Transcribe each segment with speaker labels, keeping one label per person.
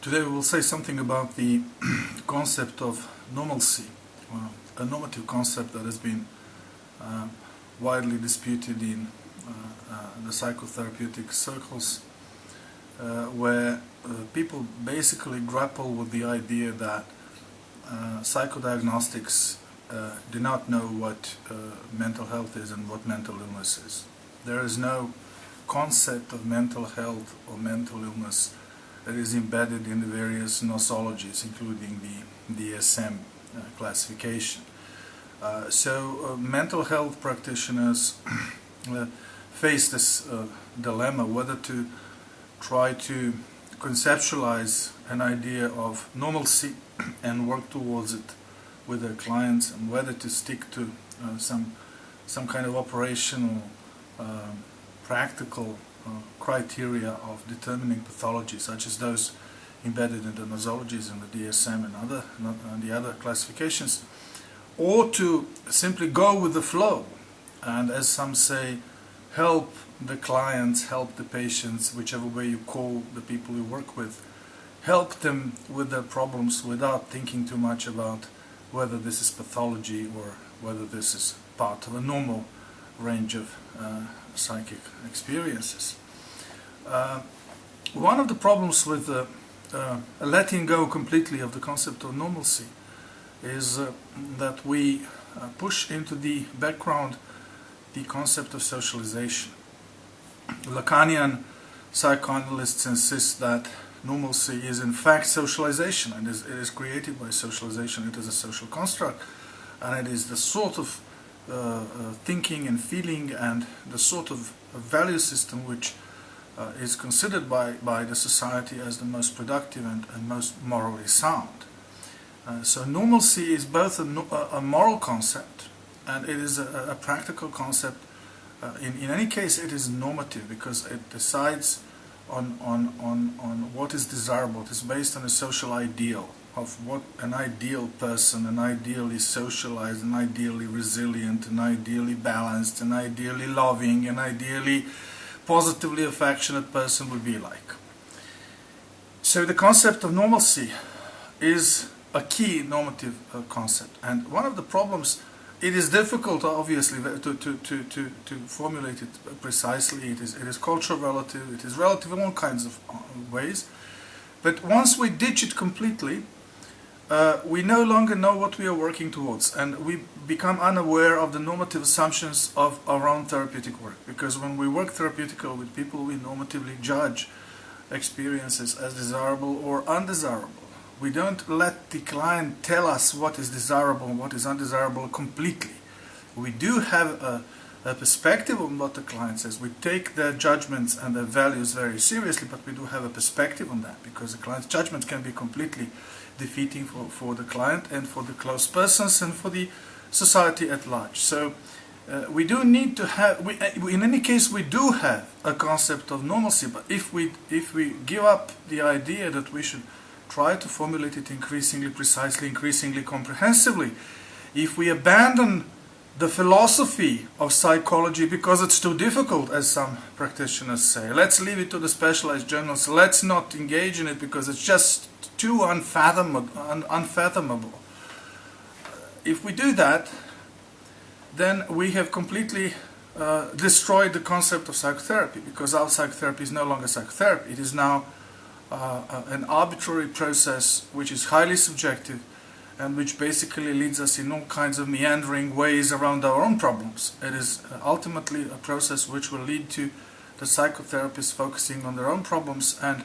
Speaker 1: Today we will say something about the concept of normalcy, a normative concept that has been widely disputed in the psychotherapeutic circles, where people basically grapple with the idea that psychodiagnostics do not know what mental health is and what mental illness is. There is no concept of mental health or mental illness that is embedded in the various nosologies, including the DSM classification. So mental health practitioners face this dilemma whether to try to conceptualize an idea of normalcy and work towards it with their clients, and whether to stick to some kind of operational practical criteria of determining pathology, such as those embedded in the nosologies and the DSM and the other classifications, or to simply go with the flow and, as some say, help the clients, help the patients, whichever way you call the people you work with, help them with their problems without thinking too much about whether this is pathology or whether this is part of a normal range of psychic experiences. One of the problems with letting go completely of the concept of normalcy is that we push into the background the concept of socialization. Lacanian psychoanalysts insist that normalcy is in fact socialization, and it is created by socialization. It is a social construct, and it is the sort of thinking and feeling and the sort of value system which is considered by the society as the most productive and most morally sound. So normalcy is both a moral concept and it is a practical concept. In any case, it is normative because it decides on what is desirable. It is based on a social ideal of what an ideal person, an ideally socialized, an ideally resilient, an ideally balanced, an ideally loving, an ideally positively affectionate person would be like. So the concept of normalcy is a key normative concept, and one of the problems, it is difficult obviously to formulate it precisely. It is cultural relative, it is relative in all kinds of ways, but once we ditch it completely, we no longer know what we are working towards, and we become unaware of the normative assumptions of our own therapeutic work. Because when we work therapeutically with people, we normatively judge experiences as desirable or undesirable. We don't let the client tell us what is desirable and what is undesirable completely. We do have a perspective on what the client says. We take their judgments and their values very seriously, but we do have a perspective on that, because the client's judgment can be completely defeating for the client and for the close persons and for the society at large. So we do need to have, in any case we do have a concept of normalcy, but if we give up the idea that we should try to formulate it increasingly precisely, increasingly comprehensively, if we abandon the philosophy of psychology because it's too difficult, as some practitioners say, let's leave it to the specialized journals, let's not engage in it because it's just too unfathomable. If we do that, then we have completely destroyed the concept of psychotherapy, because our psychotherapy is no longer psychotherapy. It is now an arbitrary process which is highly subjective and which basically leads us in all kinds of meandering ways around our own problems. It is ultimately a process which will lead to the psychotherapists focusing on their own problems and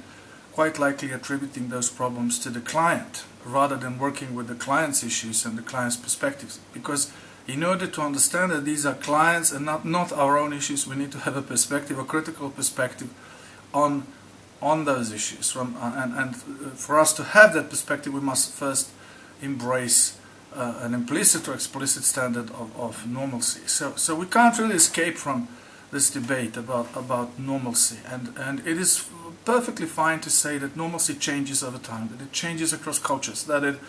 Speaker 1: quite likely attributing those problems to the client rather than working with the client's issues and the client's perspectives. Because in order to understand that these are clients and not our own issues, we need to have a perspective, a critical perspective on those issues. And for us to have that perspective, we must first embrace an implicit or explicit standard of normalcy. So we can't really escape from this debate about normalcy, and it is perfectly fine to say that normalcy changes over time, that it changes across cultures, that it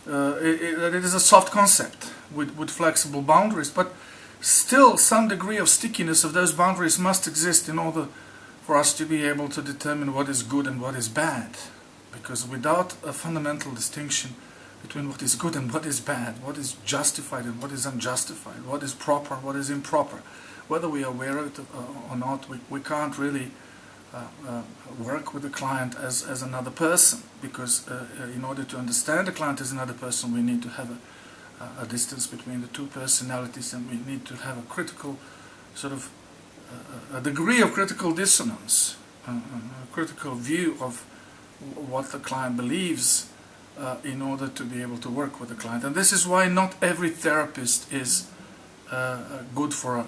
Speaker 1: is a soft concept with flexible boundaries, but still some degree of stickiness of those boundaries must exist in order for us to be able to determine what is good and what is bad. Because without a fundamental distinction between what is good and what is bad, what is justified and what is unjustified, what is proper and what is improper, whether we are aware of it or not, we can't really work with the client as another person, because in order to understand the client as another person, we need to have a distance between the two personalities, and we need to have a critical sort of a degree of critical dissonance, a critical view of what the client believes in order to be able to work with the client. And this is why not every therapist is good for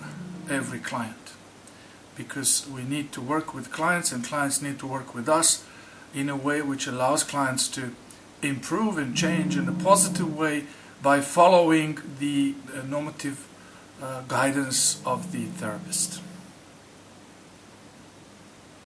Speaker 1: every client, because we need to work with clients and clients need to work with us in a way which allows clients to improve and change in a positive way by following the normative guidance of the therapist.